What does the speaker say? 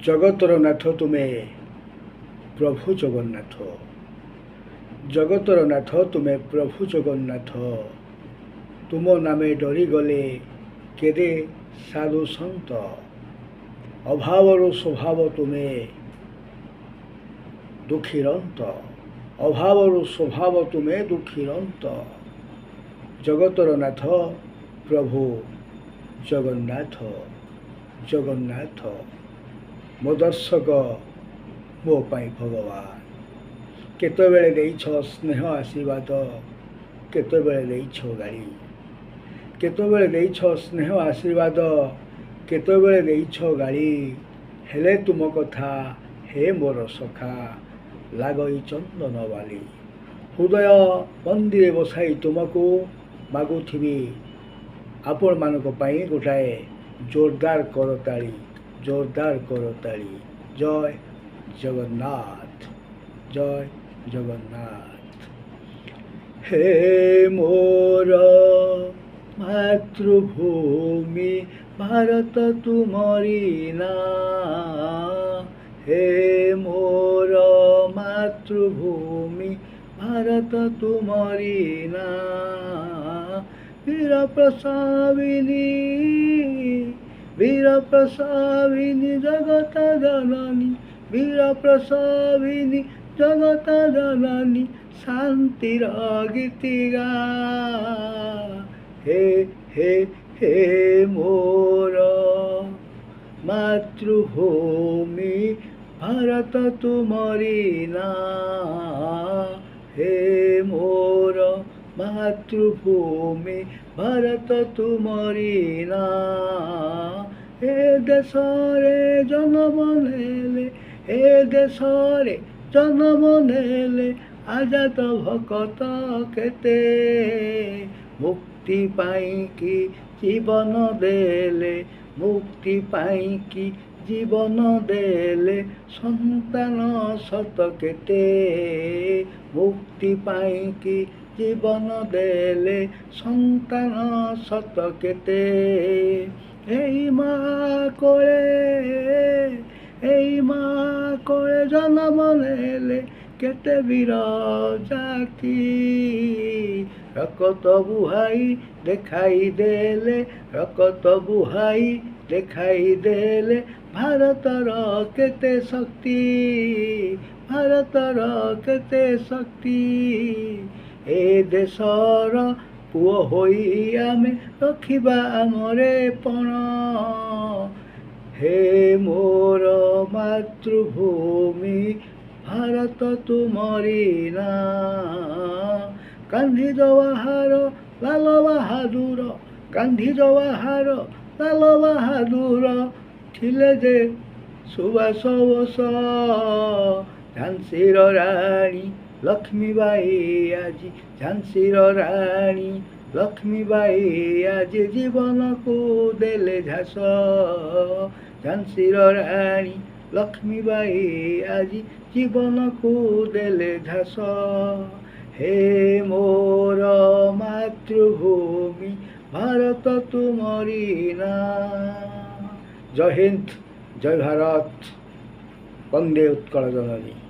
जगतर नाथ तुमे प्रभु जगन्नाथ। जगतर नाथ तुमे प्रभु जगन्नाथ। तुम नामे डरी गले केदे साधु सन्त। अभावर स्वभाव तुमे दुखीरंत। अभावर स्वभाव तुमे दुखीरंत। जगतर नाथ प्रभु जगन्नाथ। जगन्नाथ मो दर्शक मो पाई भगवान। केतबेले देइछ स्नेह आशीर्वाद, केतबेले देइछ गाड़ी। केतबेले देइछ स्नेह आशीर्वाद, केतबेले देइछ गाड़ी। हेले तुम कथा हे मोर सखा, लागई चंदन वाली। हृदय मंदिरे बसाई तुमको मागुथिबी आपण मानक पाई गोटाए जोरदार करताली, जोरदार करताली। जय जगन्नाथ, जय जगन्नाथ। हे मोर मातृभूमि भारत तुमरी ना। हे मोर मातृभूमि भारत तुमरी ना। वीर प्रसाविनी, वीर प्रसाविनी जगत जननी। वीर प्रसाविनी जगत जननी, शांतिर गीतिगा। हे हे हे मोर मातृभूमि भारत तुमरी ना। हे मोर मातृभूमि भारत तुमरी ना। हे देशरे जन्म नेले, हे देशरे जन्म नेले आजाद भक्त केते। मुक्ति पाई कि जीवन देले, मुक्ति पाई कि जीवन देले संतान सत केते। मुक्ति पाई कि जीवन देले संतान सत केते। एई माँ कोले, एई माँ कोले जन्म नेले केते वीर जाति। रकत बुहाई देखाई देले, रकत बुहाई देखाई देले भारतर केते शक्ति, भारतर केते शक्ति। ए देशर पुओ होई आमे रखिबा आमरे पण। हे मोर मातृभूमि भारत तुमरी ना। गांधी जवाहर लाल बहादुर, गांधी जवाहर लाल बहादुर थिले जे सुभाष बोस। झांसीर राणी लक्ष्मीबाई आज, झांसीर राणी लक्ष्मीबाई आज जीवन को देले झास। झांसीर राणी लक्ष्मीबाई आज जीवन को देले झास। हे मोर मातृभूमि भारत तुमरी ना। जय हिंद, जय भारत, वंदे उत्कल जननी।